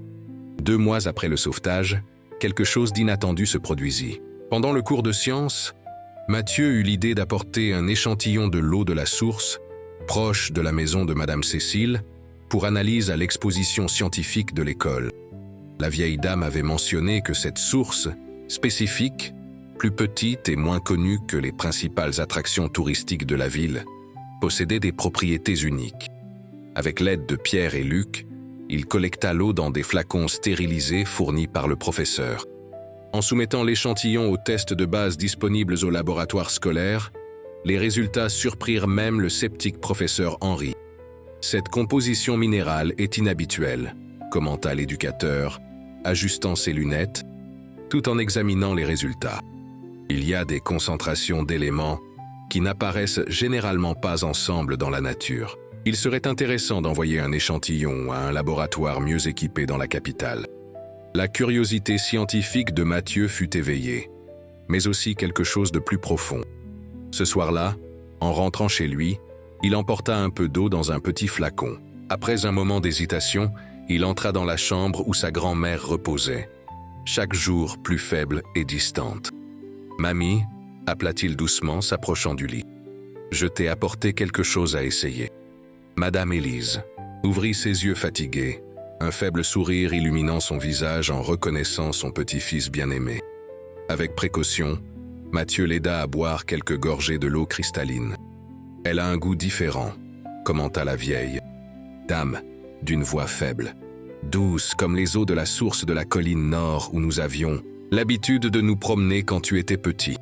2 mois après le sauvetage, quelque chose d'inattendu se produisit. Pendant le cours de sciences, Mathieu eut l'idée d'apporter un échantillon de l'eau de la source, proche de la maison de Madame Cécile, pour analyse à l'exposition scientifique de l'école. La vieille dame avait mentionné que cette source, spécifique, plus petite et moins connue que les principales attractions touristiques de la ville, possédait des propriétés uniques. Avec l'aide de Pierre et Luc, il collecta l'eau dans des flacons stérilisés fournis par le professeur. En soumettant l'échantillon aux tests de base disponibles au laboratoire scolaire, les résultats surprirent même le sceptique professeur Henri. « Cette composition minérale est inhabituelle », commenta l'éducateur, ajustant ses lunettes, tout en examinant les résultats. Il y a des concentrations d'éléments qui n'apparaissent généralement pas ensemble dans la nature. Il serait intéressant d'envoyer un échantillon à un laboratoire mieux équipé dans la capitale. La curiosité scientifique de Mathieu fut éveillée, mais aussi quelque chose de plus profond. Ce soir-là, en rentrant chez lui, il emporta un peu d'eau dans un petit flacon. Après un moment d'hésitation, il entra dans la chambre où sa grand-mère reposait, chaque jour plus faible et distante. « Mamie » appela-t-il doucement, s'approchant du lit. « Je t'ai apporté quelque chose à essayer. » Madame Élise ouvrit ses yeux fatigués, un faible sourire illuminant son visage en reconnaissant son petit-fils bien-aimé. Avec précaution, Mathieu l'aida à boire quelques gorgées de l'eau cristalline. Elle a un goût différent, commenta la vieille dame, d'une voix faible, douce comme les eaux de la source de la colline nord où nous avions l'habitude de nous promener quand tu étais petit.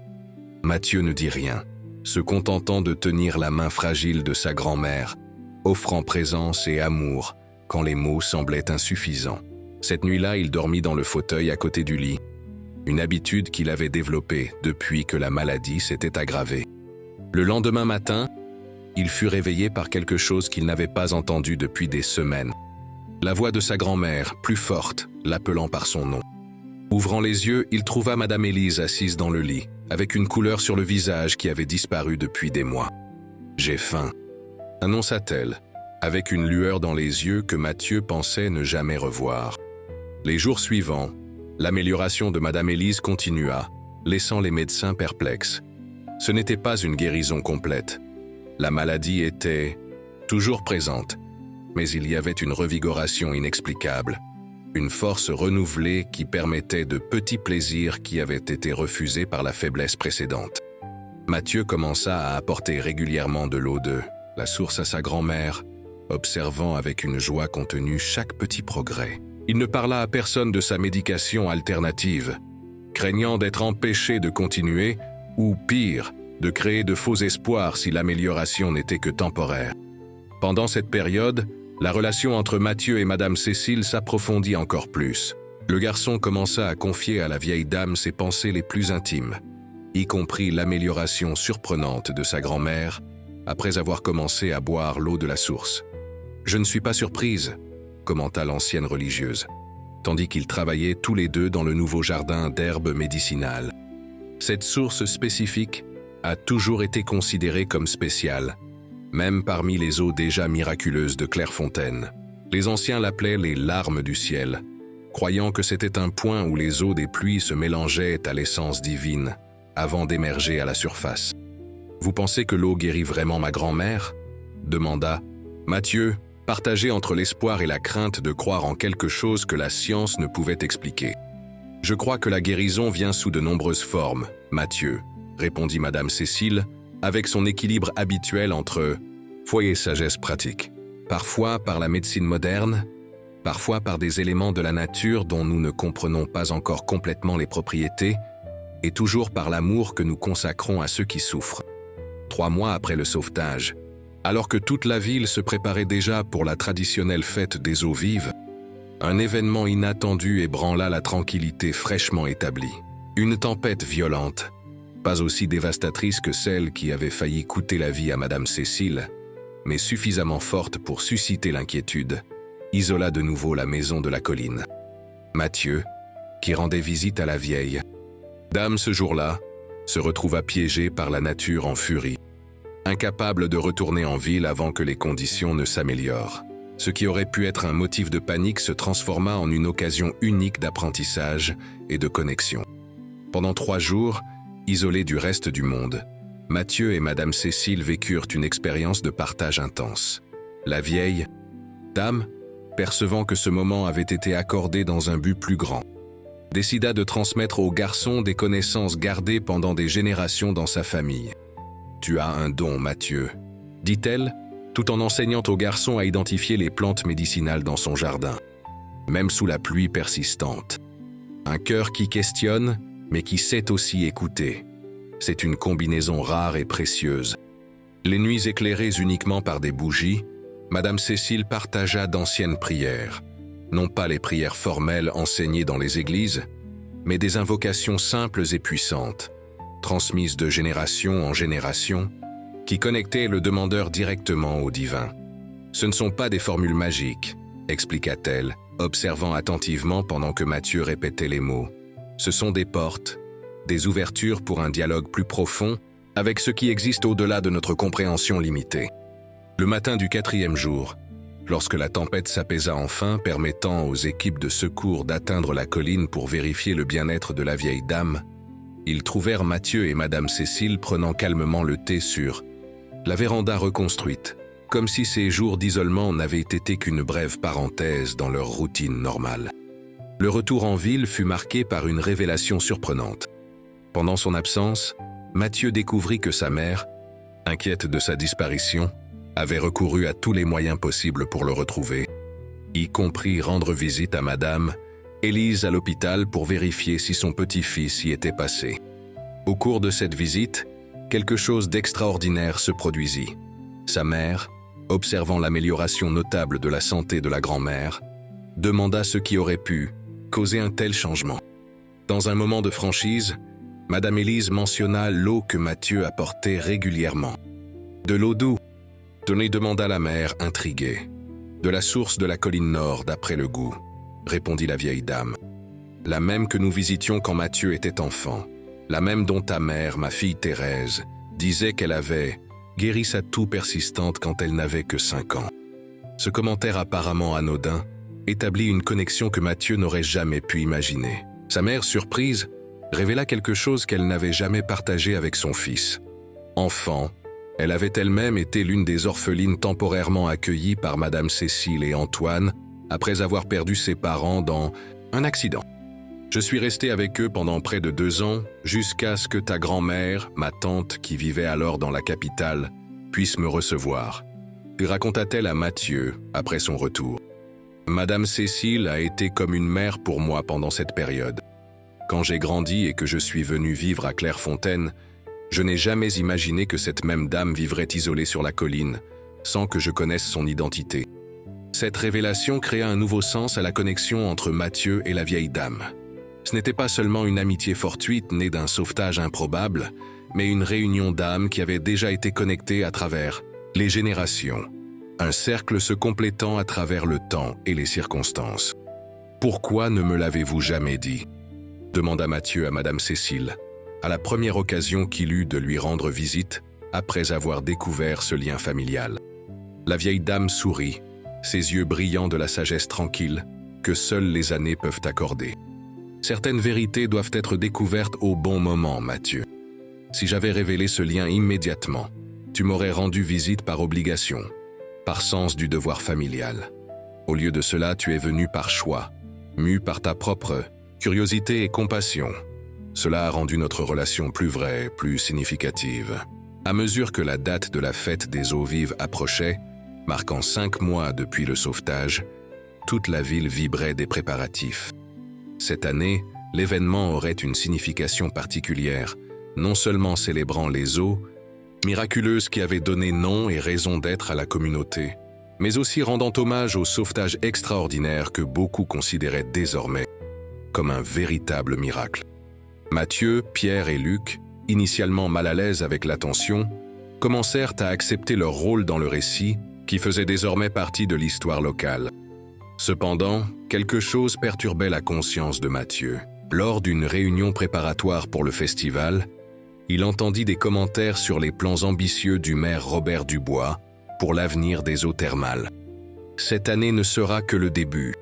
Mathieu ne dit rien, se contentant de tenir la main fragile de sa grand-mère, offrant présence et amour quand les mots semblaient insuffisants. Cette nuit-là, il dormit dans le fauteuil à côté du lit, une habitude qu'il avait développée depuis que la maladie s'était aggravée. Le lendemain matin, il fut réveillé par quelque chose qu'il n'avait pas entendu depuis des semaines. La voix de sa grand-mère, plus forte, l'appelant par son nom. Ouvrant les yeux, il trouva Madame Élise assise dans le lit, avec une couleur sur le visage qui avait disparu depuis des mois. « J'ai faim », annonça-t-elle, avec une lueur dans les yeux que Mathieu pensait ne jamais revoir. Les jours suivants, l'amélioration de Madame Élise continua, laissant les médecins perplexes. Ce n'était pas une guérison complète. La maladie était toujours présente, mais il y avait une revigoration inexplicable, une force renouvelée qui permettait de petits plaisirs qui avaient été refusés par la faiblesse précédente. Mathieu commença à apporter régulièrement de l'eau de la source à sa grand-mère, observant avec une joie contenue chaque petit progrès. Il ne parla à personne de sa médication alternative, craignant d'être empêché de continuer, ou pire, de créer de faux espoirs si l'amélioration n'était que temporaire. Pendant cette période, la relation entre Mathieu et Madame Cécile s'approfondit encore plus. Le garçon commença à confier à la vieille dame ses pensées les plus intimes, y compris l'amélioration surprenante de sa grand-mère après avoir commencé à boire l'eau de la source. « Je ne suis pas surprise », commenta l'ancienne religieuse, tandis qu'ils travaillaient tous les deux dans le nouveau jardin d'herbes médicinales. Cette source spécifique a toujours été considérée comme spéciale, même parmi les eaux déjà miraculeuses de Clairefontaine. Les anciens l'appelaient les larmes du ciel, croyant que c'était un point où les eaux des pluies se mélangeaient à l'essence divine, avant d'émerger à la surface. « Vous pensez que l'eau guérit vraiment ma grand-mère » demanda Mathieu, partagé entre l'espoir et la crainte de croire en quelque chose que la science ne pouvait expliquer. « Je crois que la guérison vient sous de nombreuses formes, Mathieu, » répondit Madame Cécile, avec son équilibre habituel entre foi et sagesse pratique. Parfois par la médecine moderne, parfois par des éléments de la nature dont nous ne comprenons pas encore complètement les propriétés, et toujours par l'amour que nous consacrons à ceux qui souffrent. 3 mois après le sauvetage, alors que toute la ville se préparait déjà pour la traditionnelle fête des eaux vives, un événement inattendu ébranla la tranquillité fraîchement établie. Une tempête violente, pas aussi dévastatrice que celle qui avait failli coûter la vie à Madame Cécile, mais suffisamment forte pour susciter l'inquiétude, isola de nouveau la maison de la colline. Mathieu, qui rendait visite à la vieille dame ce jour-là, se retrouva piégé par la nature en furie, incapable de retourner en ville avant que les conditions ne s'améliorent. Ce qui aurait pu être un motif de panique se transforma en une occasion unique d'apprentissage et de connexion. Pendant 3 jours, isolés du reste du monde, Mathieu et Madame Cécile vécurent une expérience de partage intense. La vieille dame, percevant que ce moment avait été accordé dans un but plus grand, décida de transmettre au garçon des connaissances gardées pendant des générations dans sa famille. « Tu as un don, Mathieu », dit-elle, tout en enseignant au garçon à identifier les plantes médicinales dans son jardin, même sous la pluie persistante. Un cœur qui questionne, mais qui sait aussi écouter. C'est une combinaison rare et précieuse. Les nuits éclairées uniquement par des bougies, Madame Cécile partagea d'anciennes prières, non pas les prières formelles enseignées dans les églises, mais des invocations simples et puissantes, transmises de génération en génération, qui connectaient le demandeur directement au divin. Ce ne sont pas des formules magiques, expliqua-t-elle, observant attentivement pendant que Mathieu répétait les mots. Ce sont des portes, des ouvertures pour un dialogue plus profond avec ce qui existe au-delà de notre compréhension limitée. Le matin du 4e jour, lorsque la tempête s'apaisa enfin, permettant aux équipes de secours d'atteindre la colline pour vérifier le bien-être de la vieille dame, ils trouvèrent Mathieu et Madame Cécile prenant calmement le thé sur la véranda reconstruite, comme si ces jours d'isolement n'avaient été qu'une brève parenthèse dans leur routine normale. Le retour en ville fut marqué par une révélation surprenante. Pendant son absence, Mathieu découvrit que sa mère, inquiète de sa disparition, avait recouru à tous les moyens possibles pour le retrouver, y compris rendre visite à Madame Élise à l'hôpital pour vérifier si son petit-fils y était passé. Au cours de cette visite, quelque chose d'extraordinaire se produisit. Sa mère, observant l'amélioration notable de la santé de la grand-mère, demanda ce qui aurait pu causer un tel changement. Dans un moment de franchise, Madame Élise mentionna l'eau que Mathieu apportait régulièrement. « De l'eau d'où » Tony demanda la mère, intriguée. « De la source de la colline nord, d'après le goût », répondit la vieille dame. « La même que nous visitions quand Mathieu était enfant. La même dont ta mère, ma fille Thérèse, disait qu'elle avait guéri sa toux persistante quand elle n'avait que 5 ans. » Ce commentaire apparemment anodin établit une connexion que Mathieu n'aurait jamais pu imaginer. Sa mère, surprise, révéla quelque chose qu'elle n'avait jamais partagé avec son fils. Enfant, elle avait elle-même été l'une des orphelines temporairement accueillies par Madame Cécile et Antoine après avoir perdu ses parents dans un accident. Je suis resté avec eux pendant près de 2 ans, jusqu'à ce que ta grand-mère, ma tante qui vivait alors dans la capitale, puisse me recevoir. Puis raconta-t-elle à Mathieu après son retour. Madame Cécile a été comme une mère pour moi pendant cette période. Quand j'ai grandi et que je suis venu vivre à Clairefontaine, je n'ai jamais imaginé que cette même dame vivrait isolée sur la colline, sans que je connaisse son identité. Cette révélation créa un nouveau sens à la connexion entre Mathieu et la vieille dame. Ce n'était pas seulement une amitié fortuite née d'un sauvetage improbable, mais une réunion d'âmes qui avait déjà été connectée à travers les générations, un cercle se complétant à travers le temps et les circonstances. « Pourquoi ne me l'avez-vous jamais dit ?» demanda Mathieu à Madame Cécile, à la première occasion qu'il eut de lui rendre visite après avoir découvert ce lien familial. La vieille dame sourit, ses yeux brillants de la sagesse tranquille que seules les années peuvent accorder. « Certaines vérités doivent être découvertes au bon moment, Mathieu. Si j'avais révélé ce lien immédiatement, tu m'aurais rendu visite par obligation, par sens du devoir familial. Au lieu de cela, tu es venu par choix, mu par ta propre curiosité et compassion. Cela a rendu notre relation plus vraie, plus significative. À mesure que la date de la fête des eaux vives approchait, marquant 5 mois depuis le sauvetage, toute la ville vibrait des préparatifs. Cette année, l'événement aurait une signification particulière, non seulement célébrant les eaux, miraculeuses qui avaient donné nom et raison d'être à la communauté, mais aussi rendant hommage au sauvetage extraordinaire que beaucoup considéraient désormais comme un véritable miracle. Mathieu, Pierre et Luc, initialement mal à l'aise avec l'attention, commencèrent à accepter leur rôle dans le récit qui faisait désormais partie de l'histoire locale. Cependant, quelque chose perturbait la conscience de Mathieu. Lors d'une réunion préparatoire pour le festival, il entendit des commentaires sur les plans ambitieux du maire Robert Dubois pour l'avenir des eaux thermales. « Cette année ne sera que le début »,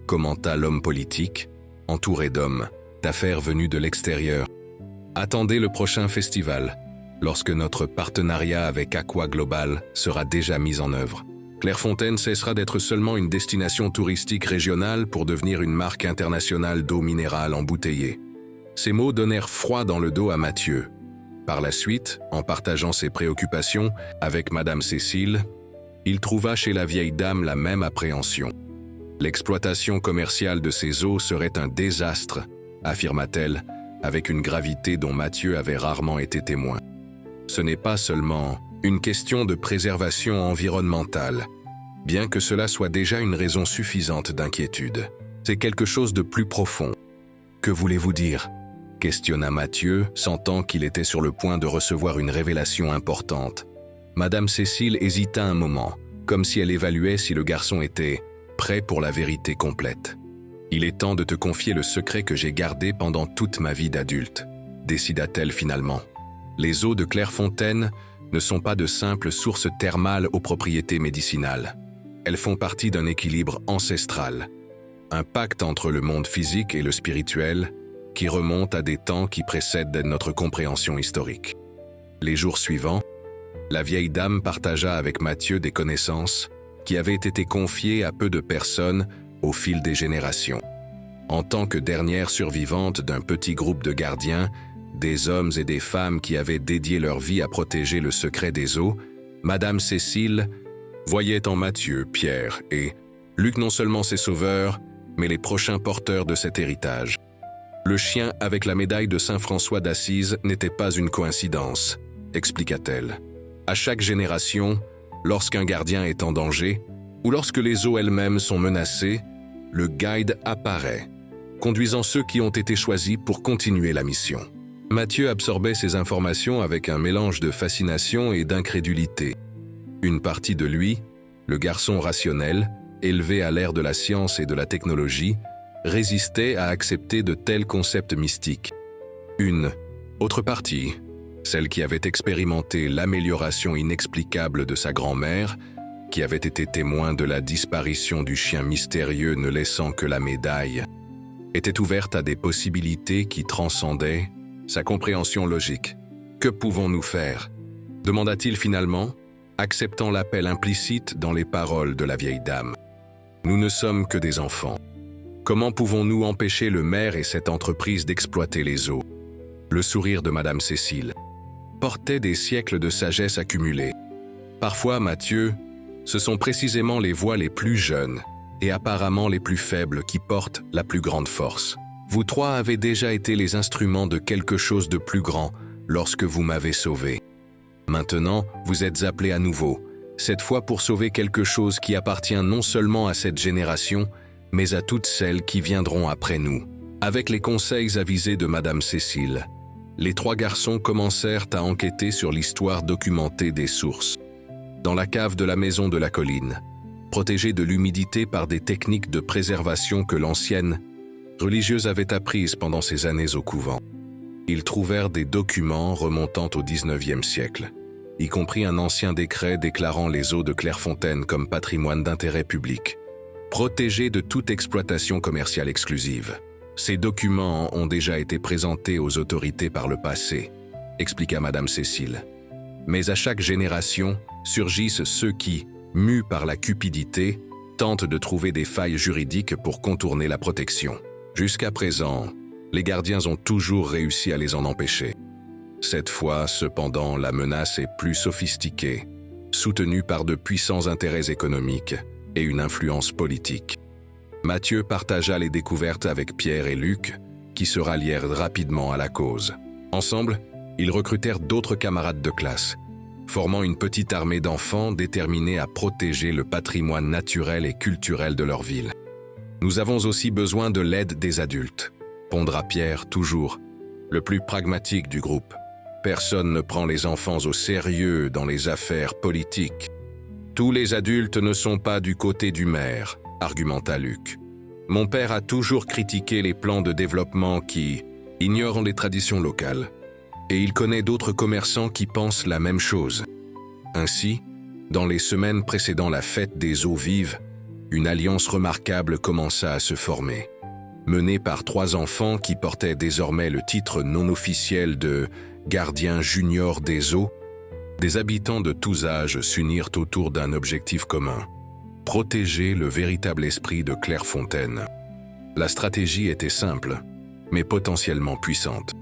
commenta l'homme politique, entouré d'hommes d'affaires venus de l'extérieur. « Attendez le prochain festival, lorsque notre partenariat avec Aqua Global sera déjà mis en œuvre. Clairefontaine cessera d'être seulement une destination touristique régionale pour devenir une marque internationale d'eau minérale embouteillée. » Ces mots donnèrent froid dans le dos à Mathieu. Par la suite, en partageant ses préoccupations avec Madame Cécile, il trouva chez la vieille dame la même appréhension. L'exploitation commerciale de ces eaux serait un désastre, affirma-t-elle, avec une gravité dont Mathieu avait rarement été témoin. Ce n'est pas seulement une question de préservation environnementale, bien que cela soit déjà une raison suffisante d'inquiétude. C'est quelque chose de plus profond. Que voulez-vous dire ? Questionna Mathieu, sentant qu'il était sur le point de recevoir une révélation importante. Madame Cécile hésita un moment, comme si elle évaluait si le garçon était prêt pour la vérité complète. « Il est temps de te confier le secret que j'ai gardé pendant toute ma vie d'adulte, » décida-t-elle finalement. « Les eaux de Clairefontaine ne sont pas de simples sources thermales aux propriétés médicinales. Elles font partie d'un équilibre ancestral, un pacte entre le monde physique et le spirituel qui remonte à des temps qui précèdent notre compréhension historique. » Les jours suivants, la vieille dame partagea avec Mathieu des connaissances qui avaient été confiées à peu de personnes au fil des générations. En tant que dernière survivante d'un petit groupe de gardiens, des hommes et des femmes qui avaient dédié leur vie à protéger le secret des eaux, Madame Cécile voyait en Mathieu, Pierre et Luc non seulement ses sauveurs, mais les prochains porteurs de cet héritage. Le chien avec la médaille de Saint François d'Assise n'était pas une coïncidence, expliqua-t-elle. À chaque génération, lorsqu'un gardien est en danger, ou lorsque les eaux elles-mêmes sont menacées, le guide apparaît, conduisant ceux qui ont été choisis pour continuer la mission. Mathieu absorbait ces informations avec un mélange de fascination et d'incrédulité. Une partie de lui, le garçon rationnel, élevé à l'ère de la science et de la technologie, résistait à accepter de tels concepts mystiques. Une autre partie, celle qui avait expérimenté l'amélioration inexplicable de sa grand-mère, qui avait été témoin de la disparition du chien mystérieux ne laissant que la médaille, était ouverte à des possibilités qui transcendaient sa compréhension logique. « Que pouvons-nous faire » demanda-t-il finalement, acceptant l'appel implicite dans les paroles de la vieille dame. « Nous ne sommes que des enfants. Comment pouvons-nous empêcher le maire et cette entreprise d'exploiter les eaux ?» Le sourire de Madame Cécile portait des siècles de sagesse accumulée. Parfois, Mathieu, ce sont précisément les voix les plus jeunes et apparemment les plus faibles qui portent la plus grande force. Vous trois avez déjà été les instruments de quelque chose de plus grand lorsque vous m'avez sauvé. Maintenant, vous êtes appelés à nouveau, cette fois pour sauver quelque chose qui appartient non seulement à cette génération, mais à toutes celles qui viendront après nous. Avec les conseils avisés de Madame Cécile, les trois garçons commencèrent à enquêter sur l'histoire documentée des sources. Dans la cave de la maison de la colline, protégée de l'humidité par des techniques de préservation que l'ancienne religieuse avait apprises pendant ses années au couvent, ils trouvèrent des documents remontant au XIXe siècle, y compris un ancien décret déclarant les eaux de Clairefontaine comme patrimoine d'intérêt public, protégé de toute exploitation commerciale exclusive. Ces documents ont déjà été présentés aux autorités par le passé, expliqua Madame Cécile. Mais à chaque génération surgissent ceux qui, mus par la cupidité, tentent de trouver des failles juridiques pour contourner la protection. Jusqu'à présent, les gardiens ont toujours réussi à les en empêcher. Cette fois, cependant, la menace est plus sophistiquée, soutenue par de puissants intérêts économiques et une influence politique. Mathieu partagea les découvertes avec Pierre et Luc, qui se rallièrent rapidement à la cause. Ensemble, ils recrutèrent d'autres camarades de classe, formant une petite armée d'enfants déterminés à protéger le patrimoine naturel et culturel de leur ville. « Nous avons aussi besoin de l'aide des adultes », pondra Pierre toujours, le plus pragmatique du groupe. « Personne ne prend les enfants au sérieux dans les affaires politiques. »« Tous les adultes ne sont pas du côté du maire », argumenta Luc. « Mon père a toujours critiqué les plans de développement qui ignorent les traditions locales. Et il connaît d'autres commerçants qui pensent la même chose. » Ainsi, dans les semaines précédant la fête des eaux vives, une alliance remarquable commença à se former. Menée par trois enfants qui portaient désormais le titre non officiel de « gardien junior des eaux », des habitants de tous âges s'unirent autour d'un objectif commun: protéger le véritable esprit de Clairefontaine. La stratégie était simple, mais potentiellement puissante.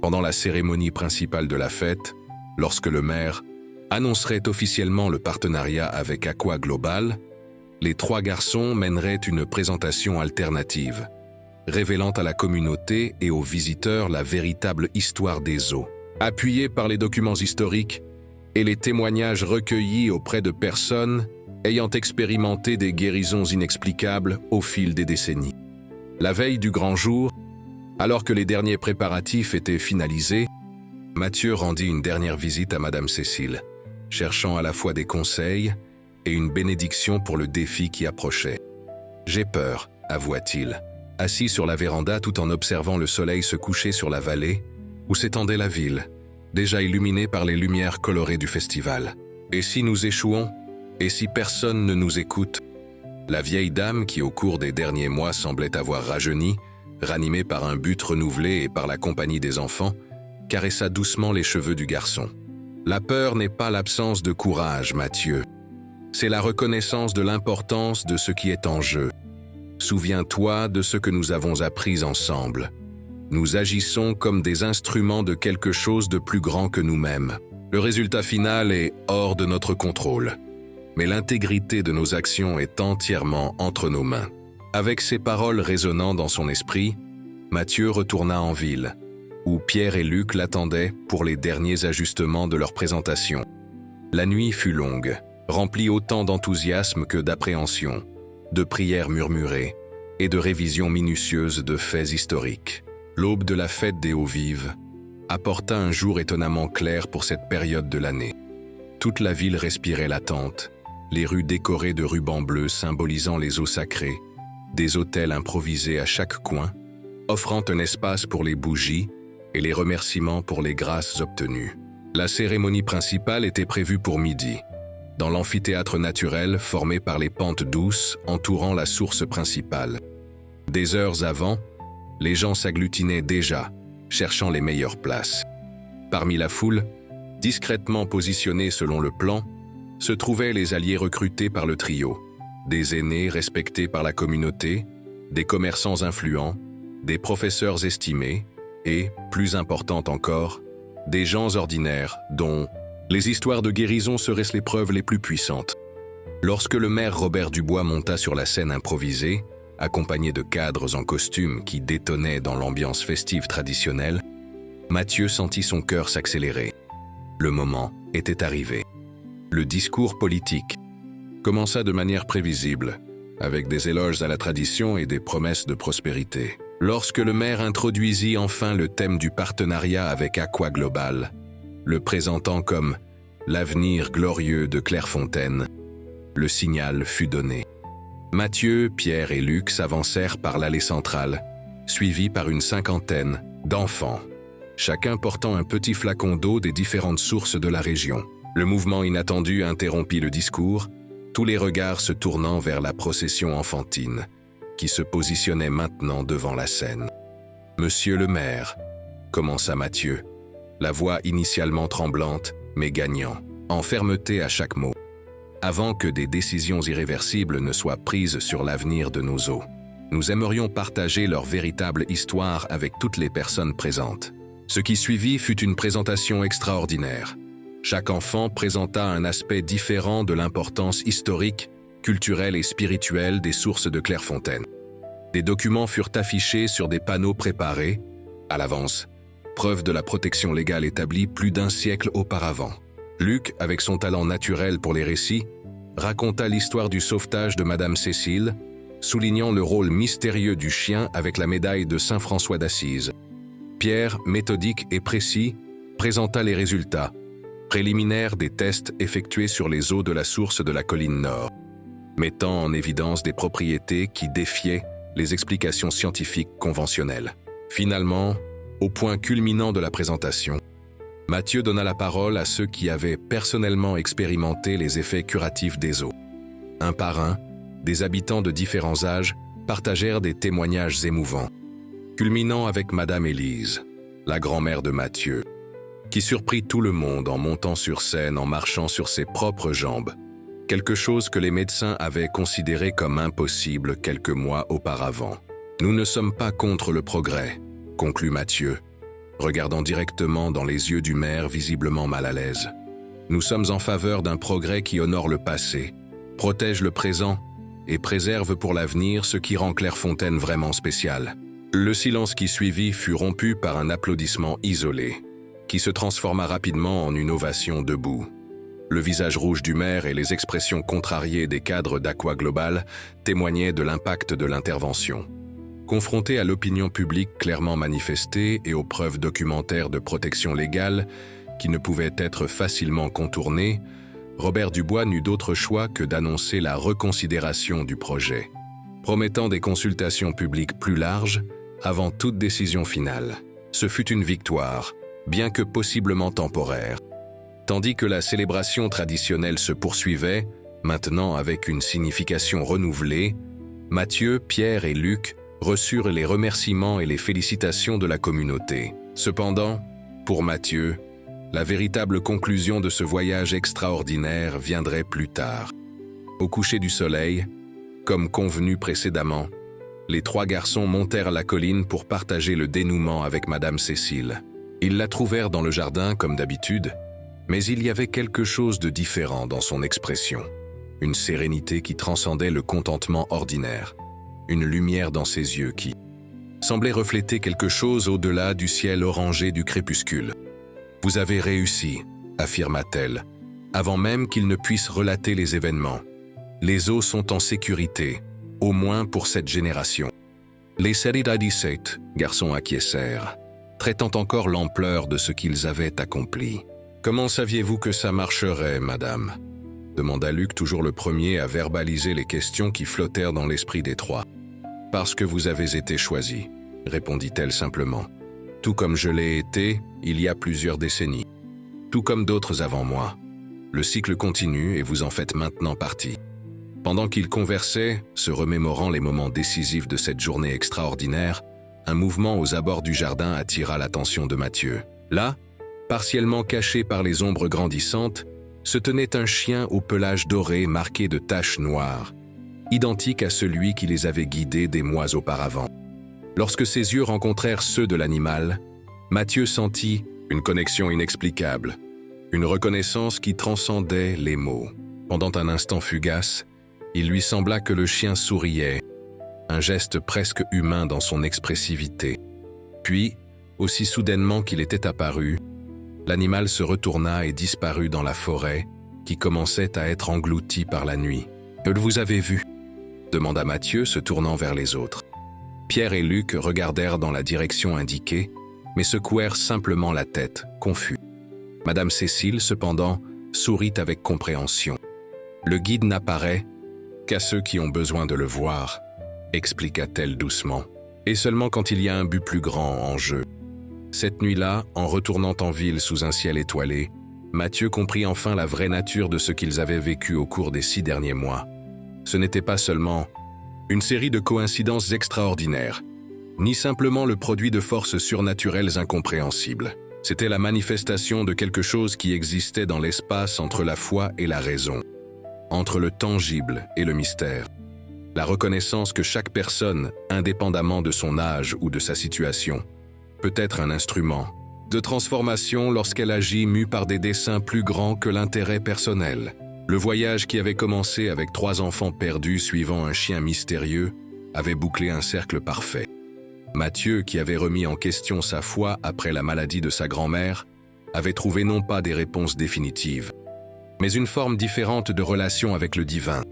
Pendant la cérémonie principale de la fête, lorsque le maire annoncerait officiellement le partenariat avec Aqua Global, les trois garçons mèneraient une présentation alternative, révélant à la communauté et aux visiteurs la véritable histoire des eaux. Appuyés par les documents historiques et les témoignages recueillis auprès de personnes ayant expérimenté des guérisons inexplicables au fil des décennies. La veille du grand jour, alors que les derniers préparatifs étaient finalisés, Mathieu rendit une dernière visite à Madame Cécile, cherchant à la fois des conseils et une bénédiction pour le défi qui approchait. « J'ai peur », avoua-t-il, assis sur la véranda tout en observant le soleil se coucher sur la vallée où s'étendait la ville, déjà illuminée par les lumières colorées du festival. « Et si nous échouons ? Et si personne ne nous écoute ?» La vieille dame, qui au cours des derniers mois semblait avoir rajeuni, ranimée par un but renouvelé et par la compagnie des enfants, caressa doucement les cheveux du garçon. « La peur n'est pas l'absence de courage, Mathieu. C'est la reconnaissance de l'importance de ce qui est en jeu. Souviens-toi de ce que nous avons appris ensemble. Nous agissons comme des instruments de quelque chose de plus grand que nous-mêmes. Le résultat final est hors de notre contrôle. Mais l'intégrité de nos actions est entièrement entre nos mains. Avec ces paroles résonnant dans son esprit, Mathieu retourna en ville, où Pierre et Luc l'attendaient pour les derniers ajustements de leur présentation. La nuit fut longue, remplie autant d'enthousiasme que d'appréhension, de prières murmurées et de révisions minutieuses de faits historiques. L'aube de la fête des Eaux-Vives apporta un jour étonnamment clair pour cette période de l'année. Toute la ville respirait l'attente, les rues décorées de rubans bleus symbolisant les eaux sacrées, des autels improvisés à chaque coin, offrant un espace pour les bougies et les remerciements pour les grâces obtenues. La cérémonie principale était prévue pour midi, dans l'amphithéâtre naturel formé par les pentes douces entourant la source principale. Des heures avant, les gens s'agglutinaient déjà, cherchant les meilleures places. Parmi la foule, discrètement positionnés selon le plan, se trouvaient les alliés recrutés par le trio, des aînés respectés par la communauté, des commerçants influents, des professeurs estimés et, plus important encore, des gens ordinaires dont les histoires de guérison seraient les preuves les plus puissantes. Lorsque le maire Robert Dubois monta sur la scène improvisée, accompagné de cadres en costume qui détonnaient dans l'ambiance festive traditionnelle, Mathieu sentit son cœur s'accélérer. Le moment était arrivé. Le discours politique commença de manière prévisible, avec des éloges à la tradition et des promesses de prospérité. Lorsque le maire introduisit enfin le thème du partenariat avec Aqua Global, le présentant comme « l'avenir glorieux de Clairefontaine », le signal fut donné. Mathieu, Pierre et Luc s'avancèrent par l'allée centrale, suivis par une cinquantaine d'enfants, chacun portant un petit flacon d'eau des différentes sources de la région. Le mouvement inattendu interrompit le discours, tous les regards se tournant vers la procession enfantine, qui se positionnait maintenant devant la scène. « Monsieur le maire », commença Mathieu, la voix initialement tremblante, mais gagnant, en fermeté à chaque mot. Avant que des décisions irréversibles ne soient prises sur l'avenir de nos eaux, nous aimerions partager leur véritable histoire avec toutes les personnes présentes. Ce qui suivit fut une présentation extraordinaire. Chaque enfant présenta un aspect différent de l'importance historique, culturelle et spirituelle des sources de Clairefontaine. Des documents furent affichés sur des panneaux préparés, à l'avance, preuve de la protection légale établie plus d'un siècle auparavant. Luc, avec son talent naturel pour les récits, raconta l'histoire du sauvetage de Madame Cécile, soulignant le rôle mystérieux du chien avec la médaille de Saint François d'Assise. Pierre, méthodique et précis, présenta les résultats, préliminaires des tests effectués sur les eaux de la source de la colline Nord, mettant en évidence des propriétés qui défiaient les explications scientifiques conventionnelles. Finalement, au point culminant de la présentation, Mathieu donna la parole à ceux qui avaient personnellement expérimenté les effets curatifs des eaux. Un par un, des habitants de différents âges partagèrent des témoignages émouvants, culminant avec Madame Élise, la grand-mère de Mathieu, qui surprit tout le monde en montant sur scène en marchant sur ses propres jambes, quelque chose que les médecins avaient considéré comme impossible quelques mois auparavant. « Nous ne sommes pas contre le progrès », conclut Mathieu, regardant directement dans les yeux du maire visiblement mal à l'aise. « Nous sommes en faveur d'un progrès qui honore le passé, protège le présent et préserve pour l'avenir ce qui rend Clairefontaine vraiment spéciale. » Le silence qui suivit fut rompu par un applaudissement isolé, qui se transforma rapidement en une ovation debout. Le visage rouge du maire et les expressions contrariées des cadres d'Aqua Global témoignaient de l'impact de l'intervention. Confronté à l'opinion publique clairement manifestée et aux preuves documentaires de protection légale qui ne pouvaient être facilement contournées, Robert Dubois n'eut d'autre choix que d'annoncer la reconsidération du projet, promettant des consultations publiques plus larges avant toute décision finale. Ce fut une victoire, bien que possiblement temporaire. Tandis que la célébration traditionnelle se poursuivait, maintenant avec une signification renouvelée, Mathieu, Pierre et Luc reçurent les remerciements et les félicitations de la communauté. Cependant, pour Mathieu, la véritable conclusion de ce voyage extraordinaire viendrait plus tard. Au coucher du soleil, comme convenu précédemment, les trois garçons montèrent la colline pour partager le dénouement avec Madame Cécile. Ils la trouvèrent dans le jardin comme d'habitude, mais il y avait quelque chose de différent dans son expression. Une sérénité qui transcendait le contentement ordinaire, une lumière dans ses yeux qui semblait refléter quelque chose au-delà du ciel orangé du crépuscule. « Vous avez réussi », affirma-t-elle, avant même qu'il ne puisse relater les événements. « Les eaux sont en sécurité, au moins pour cette génération. » Les Serida 17 garçons acquiescèrent, traitant encore l'ampleur de ce qu'ils avaient accompli. « Comment saviez-vous que ça marcherait, madame ?» demanda Luc, toujours le premier à verbaliser les questions qui flottèrent dans l'esprit des trois. « Parce que vous avez été choisi, » répondit-elle simplement. « Tout comme je l'ai été il y a plusieurs décennies. Tout comme d'autres avant moi. Le cycle continue et vous en faites maintenant partie. » Pendant qu'ils conversaient, se remémorant les moments décisifs de cette journée extraordinaire, un mouvement aux abords du jardin attira l'attention de Mathieu. Là, partiellement caché par les ombres grandissantes, se tenait un chien au pelage doré marqué de taches noires, identique à celui qui les avait guidés des mois auparavant. Lorsque ses yeux rencontrèrent ceux de l'animal, Mathieu sentit une connexion inexplicable, une reconnaissance qui transcendait les mots. Pendant un instant fugace, il lui sembla que le chien souriait, un geste presque humain dans son expressivité. Puis, aussi soudainement qu'il était apparu, l'animal se retourna et disparut dans la forêt, qui commençait à être engloutie par la nuit. « Que vous avez vu ?» demanda Mathieu, se tournant vers les autres. Pierre et Luc regardèrent dans la direction indiquée, mais secouèrent simplement la tête, confus. Madame Cécile, cependant, sourit avec compréhension. « Le guide n'apparaît qu'à ceux qui ont besoin de le voir, » expliqua-t-elle doucement, « et seulement quand il y a un but plus grand en jeu. » Cette nuit-là, en retournant en ville sous un ciel étoilé, Mathieu comprit enfin la vraie nature de ce qu'ils avaient vécu au cours des 6 derniers mois. Ce n'était pas seulement une série de coïncidences extraordinaires, ni simplement le produit de forces surnaturelles incompréhensibles. C'était la manifestation de quelque chose qui existait dans l'espace entre la foi et la raison, entre le tangible et le mystère. La reconnaissance que chaque personne, indépendamment de son âge ou de sa situation, peut être un instrument de transformation lorsqu'elle agit mue par des desseins plus grands que l'intérêt personnel. Le voyage qui avait commencé avec 3 enfants perdus suivant un chien mystérieux avait bouclé un cercle parfait. Mathieu, qui avait remis en question sa foi après la maladie de sa grand-mère, avait trouvé non pas des réponses définitives, mais une forme différente de relation avec le divin,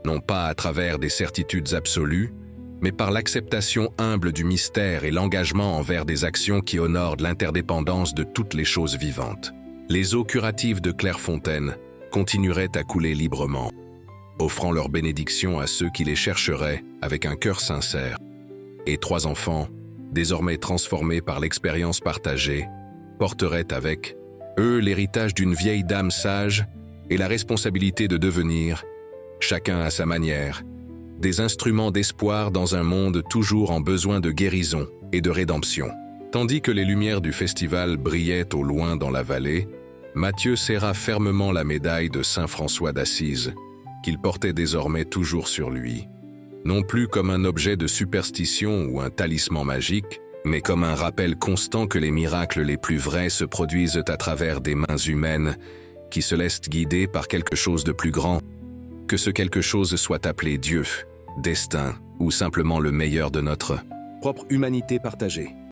non pas à travers des certitudes absolues, mais par l'acceptation humble du mystère et l'engagement envers des actions qui honorent l'interdépendance de toutes les choses vivantes. Les eaux curatives de Clairefontaine continueraient à couler librement, offrant leur bénédiction à ceux qui les chercheraient avec un cœur sincère. Et 3 enfants, désormais transformés par l'expérience partagée, porteraient avec eux l'héritage d'une vieille dame sage et la responsabilité de devenir, chacun à sa manière, des instruments d'espoir dans un monde toujours en besoin de guérison et de rédemption. Tandis que les lumières du festival brillaient au loin dans la vallée, Mathieu serra fermement la médaille de Saint François d'Assise, qu'il portait désormais toujours sur lui. Non plus comme un objet de superstition ou un talisman magique, mais comme un rappel constant que les miracles les plus vrais se produisent à travers des mains humaines qui se laissent guider par quelque chose de plus grand, que ce quelque chose soit appelé Dieu, destin ou simplement le meilleur de notre propre humanité partagée.